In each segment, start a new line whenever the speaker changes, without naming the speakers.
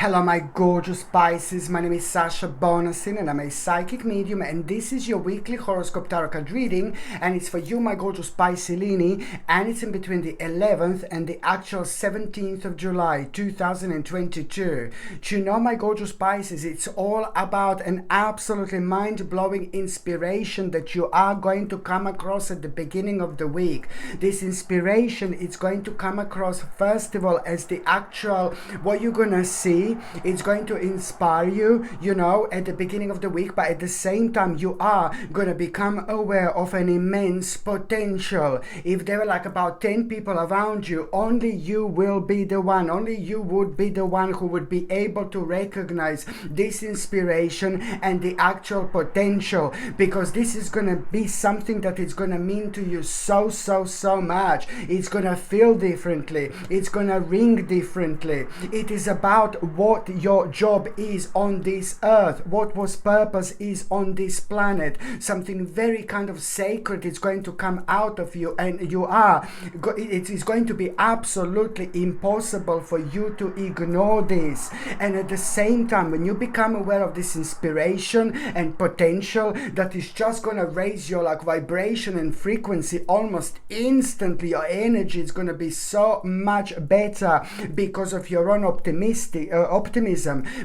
Hello my gorgeous Pisces, my name is Sasha Bonasin and I'm a psychic medium, and this is your weekly horoscope tarot card reading, and it's for you my gorgeous Piscelini, and it's in between the 11th and the actual 17th of July 2022. Do you know my gorgeous Pisces, it's all about an absolutely mind-blowing inspiration that you are going to come across at the beginning of the week. This inspiration is going to come across first of all as the actual, what you're gonna see. It's going to inspire you, you know, at the beginning of the week, but at the same time you are going to become aware of an immense potential. If there were like about 10 people around you, only you will be the one, only you would be the one who would be able to recognize this inspiration and the actual potential, because this is going to be something that is going to mean to you so much. It's going to feel differently, it's going to ring differently. It is about what your job is on this earth, what was purpose is on this planet. Something very kind of sacred is going to come out of you, and it is going to be absolutely impossible for you to ignore this. And at the same time, when you become aware of this inspiration and potential, that is just going to raise your like vibration and frequency almost instantly. Your energy is going to be so much better because of your own optimism.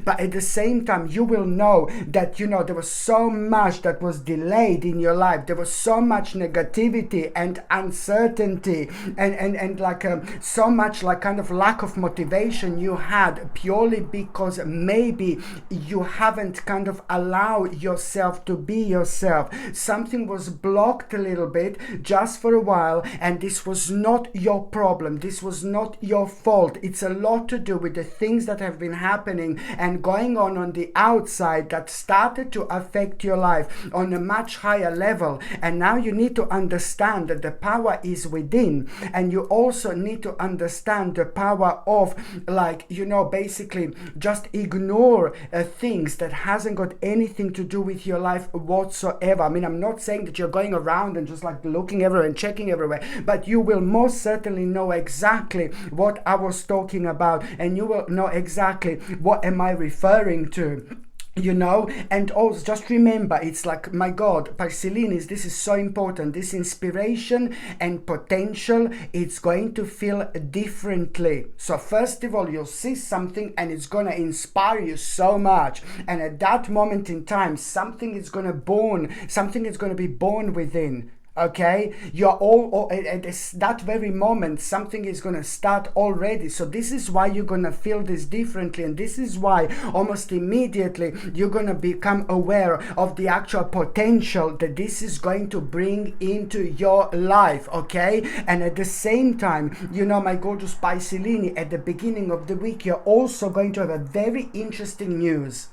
But at the same time, you will know that, you know, there was so much that was delayed in your life. There was so much negativity and uncertainty and like so much like kind of lack of motivation you had, purely because maybe you haven't kind of allowed yourself to be yourself. Something was blocked a little bit just for a while, and this was not your problem. This was not your fault. It's a lot to do with the things that have been happening and going on the outside that started to affect your life on a much higher level. And now you need to understand that the power is within, and you also need to understand the power of, like, you know, basically just ignore things that hasn't got anything to do with your life whatsoever. I mean, I'm not saying that you're going around and just like looking everywhere and checking everywhere, but you will most certainly know exactly what I was talking about, and you will know exactly what am I referring to. You know, and also just remember, it's like, my God, Piscelinis, this is so important. This inspiration and potential, it's going to feel differently. So first of all, you'll see something and it's going to inspire you so much. And at that moment in time, something is going to be born within. Okay, you're all at that very moment, something is going to start already. So this is why you're going to feel this differently, and this is why almost immediately you're going to become aware of the actual potential that this is going to bring into your life. Okay, and at the same time, you know, my gorgeous Piscelini, at the beginning of the week, you're also going to have a very interesting news.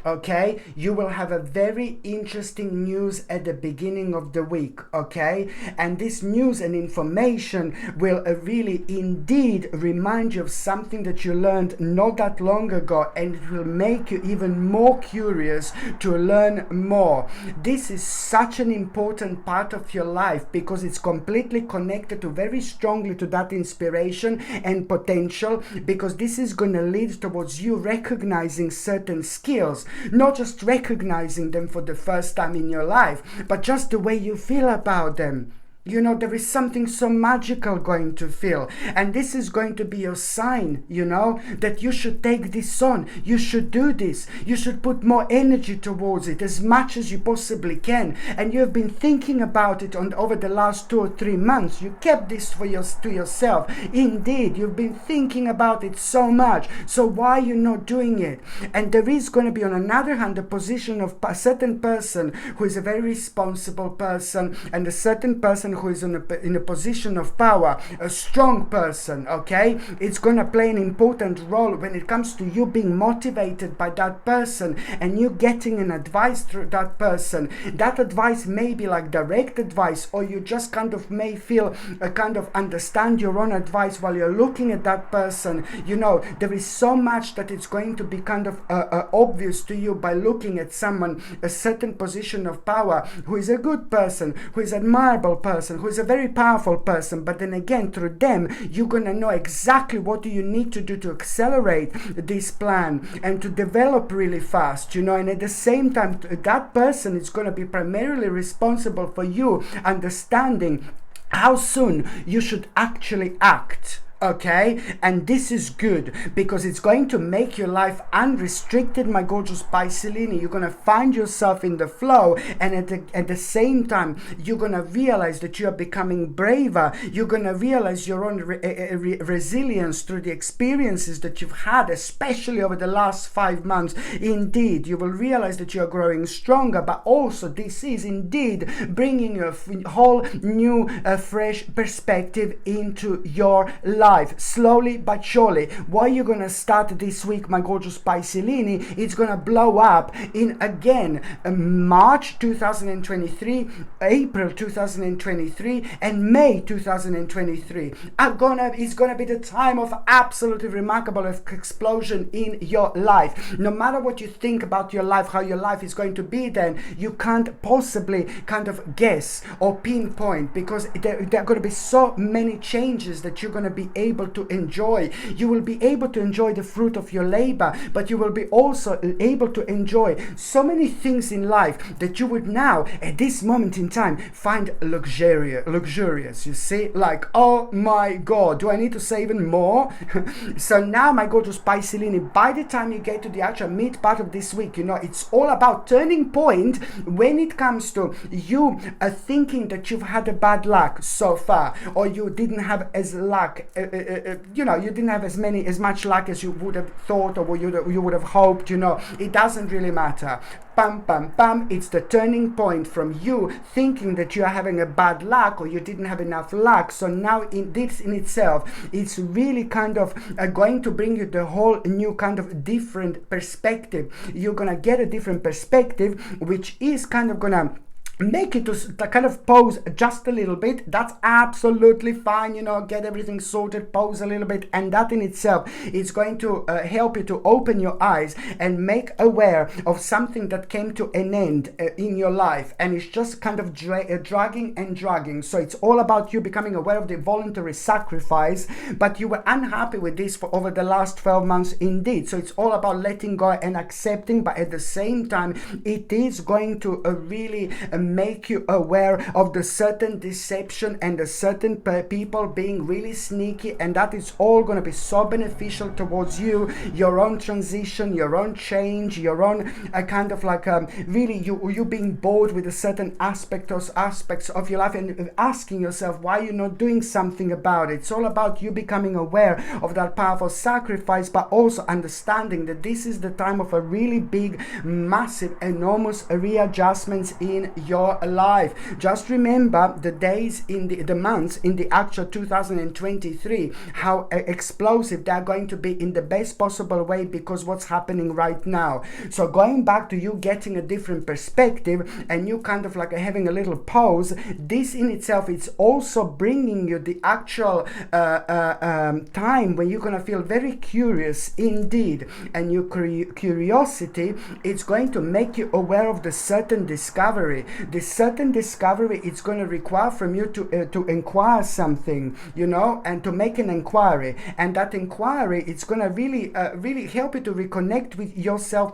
Okay, you will have a very interesting news at the beginning of the week. Okay, and this news and information will really indeed remind you of something that you learned not that long ago, and it will make you even more curious to learn more. This is such an important part of your life because it's completely connected to very strongly to that inspiration and potential, because this is going to lead towards you recognizing certain skills. Not just recognizing them for the first time in your life, but just the way you feel about them. You know, there is something so magical going to feel, and this is going to be your sign, you know, that you should take this on, you should do this, you should put more energy towards it as much as you possibly can. And you have been thinking about it over the last 2 or 3 months. You kept this to yourself. Indeed, you've been thinking about it so much. So why are you not doing it? And there is going to be, on another hand, the position of a certain person who is a very responsible person, and a certain person who is in a position of power, a strong person. Okay, it's going to play an important role when it comes to you being motivated by that person and you getting an advice through that person. That advice may be like direct advice, or you just kind of may feel a kind of understand your own advice while you're looking at that person. You know, there is so much that it's going to be kind of obvious to you by looking at someone, a certain position of power, who is a good person, who is an admirable person, person who is a very powerful person, but then again, through them, you're going to know exactly what do you need to do to accelerate this plan and to develop really fast, and at the same time, that person is going to be primarily responsible for you understanding how soon you should actually act. Okay, and this is good because it's going to make your life unrestricted, my gorgeous Piscelini. You're going to find yourself in the flow, and at the same time, you're going to realize that you are becoming braver. You're going to realize your own resilience through the experiences that you've had, especially over the last 5 months. Indeed, you will realize that you are growing stronger, but also this is indeed bringing a whole new, fresh perspective into your life. Slowly but surely. What you're gonna start this week, my gorgeous Piscelini, it's gonna blow up in again March 2023, April 2023, and May 2023. It's gonna be the time of absolutely remarkable explosion in your life. No matter what you think about your life, how your life is going to be, then you can't possibly kind of guess or pinpoint, because there are going to be so many changes that you're going to be able to enjoy. You will be able to enjoy the fruit of your labor, but you will be also able to enjoy so many things in life that you would now at this moment in time find luxurious. You see, like, oh my god, do I need to say even more? So now, my gorgeous Piscelini, by the time you get to the actual mid part of this week, it's all about turning point when it comes to you thinking that you've had a bad luck so far, or you didn't have as luck, you didn't have as much luck as you would have thought, or you would have hoped. It doesn't really matter. Pam, pam, pam. It's the turning point from you thinking that you are having a bad luck, or you didn't have enough luck. So now this in itself, it's really kind of going to bring you the whole new kind of different perspective. You're gonna get a different perspective, which is kind of gonna make it to kind of pause just a little bit. That's absolutely fine. Get everything sorted, pause a little bit, and that in itself is going to help you to open your eyes and make aware of something that came to an end in your life, and it's just kind of dragging. So it's all about you becoming aware of the voluntary sacrifice, but you were unhappy with this for over the last 12 months indeed. So it's all about letting go and accepting, but at the same time, it is going to really make you aware of the certain deception and the certain people being really sneaky, and that is all going to be so beneficial towards you, your own transition, your own change, your own kind of like really you being bored with a certain aspects of your life, and asking yourself why you're not doing something about it. It's all about you becoming aware of that powerful sacrifice, but also understanding that this is the time of a really big, massive, enormous readjustments in your life. Just remember the days in the months in the actual 2023, how explosive they're going to be in the best possible way, because what's happening right now. So going back to you getting a different perspective and you kind of like having a little pause, this in itself is also bringing you the actual time when you're going to feel very curious indeed, and your curiosity, it's going to make you aware of the certain discovery. This certain discovery, it's going to require from you to inquire something, and to make an inquiry, and that inquiry, it's going to really help you to reconnect with yourself,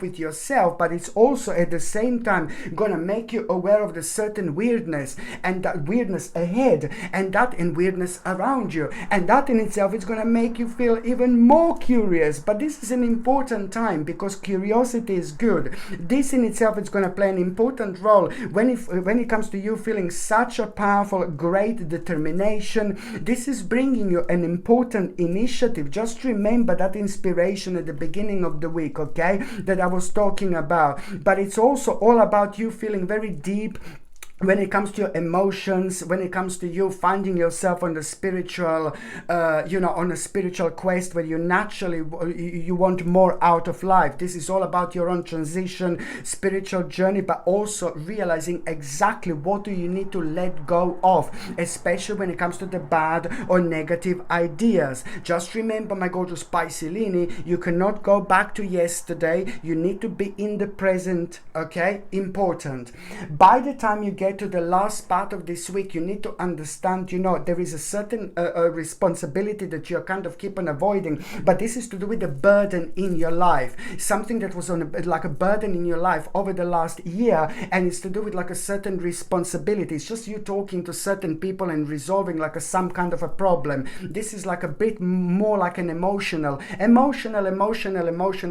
but it's also at the same time going to make you aware of the certain weirdness, and that weirdness ahead, and that in weirdness around you, and that in itself is going to make you feel even more curious. But this is an important time, because curiosity is good. This in itself is going to play an important role when it comes to you feeling such a powerful, great determination. This is bringing you an important initiative. Just remember that inspiration at the beginning of the week, okay, that I was talking about. But it's also all about you feeling very deep when it comes to your emotions, when it comes to you finding yourself on the spiritual, on a spiritual quest where you naturally, you want more out of life. This is all about your own transition, spiritual journey, but also realizing exactly what do you need to let go of, especially when it comes to the bad or negative ideas. Just remember, my gorgeous Piscelini, you cannot go back to yesterday. You need to be in the present, okay? Important. By the time you get get to the last part of this week, you need to understand, you know, there is a certain responsibility that you're kind of keep on avoiding, but this is to do with the burden in your life, something that was on like a burden in your life over the last year, and it's to do with like a certain responsibility. It's just you talking to certain people and resolving like some kind of a problem. This is like a bit more like an emotional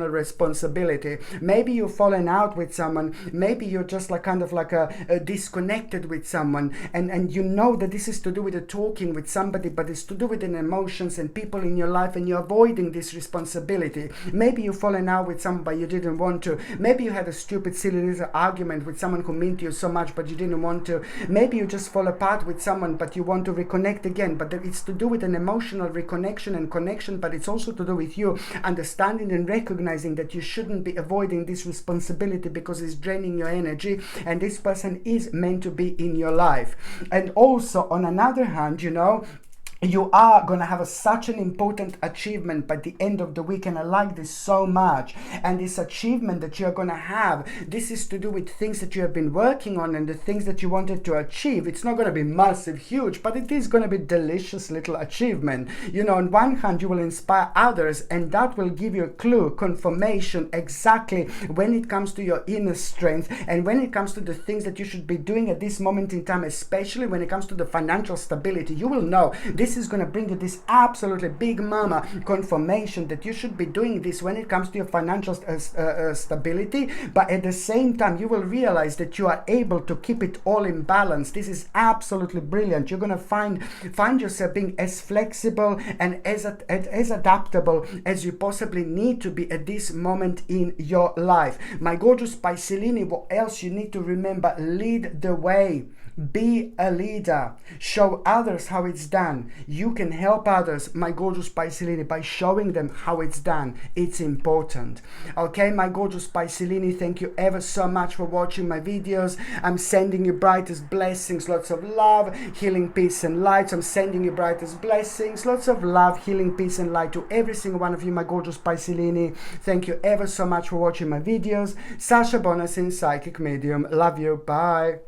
responsibility. Maybe you've fallen out with someone, maybe you're just like kind of like a disconnected with someone, and you know that this is to do with the talking with somebody, but it's to do with the emotions and people in your life, and you're avoiding this responsibility. Maybe you've fallen out with someone but you didn't want to. Maybe you had a stupid silly little argument with someone who meant to you so much but you didn't want to. Maybe you just fall apart with someone but you want to reconnect again, but it's to do with an emotional reconnection and connection, but it's also to do with you understanding and recognizing that you shouldn't be avoiding this responsibility because it's draining your energy, and this person is meant to be in your life. And also on another hand, you know, you are going to have such an important achievement by the end of the week, and I like this so much. And this achievement that you're going to have, this is to do with things that you have been working on and the things that you wanted to achieve. It's not going to be massive, huge, but it is going to be delicious little achievement. You know, on one hand, you will inspire others, and that will give you a clue, confirmation exactly when it comes to your inner strength and when it comes to the things that you should be doing at this moment in time, especially when it comes to the financial stability. You will know this is going to bring you this absolutely big mama confirmation that you should be doing this when it comes to your financial stability, but at the same time you will realize that you are able to keep it all in balance. This is absolutely brilliant. You're going to find yourself being as flexible and as adaptable as you possibly need to be at this moment in your life. My gorgeous Pisces, what else you need to remember? Lead the way. Be a leader. Show others how it's done. You can help others, my gorgeous Pisces, by showing them how it's done. It's important. Okay, my gorgeous Pisces, thank you ever so much for watching my videos. I'm sending you brightest blessings, lots of love, healing, peace and light. I'm sending you brightest blessings, lots of love, healing, peace and light to every single one of you, my gorgeous Pisces. Thank you ever so much for watching my videos. Sasha Bonasin, psychic medium. Love you. Bye.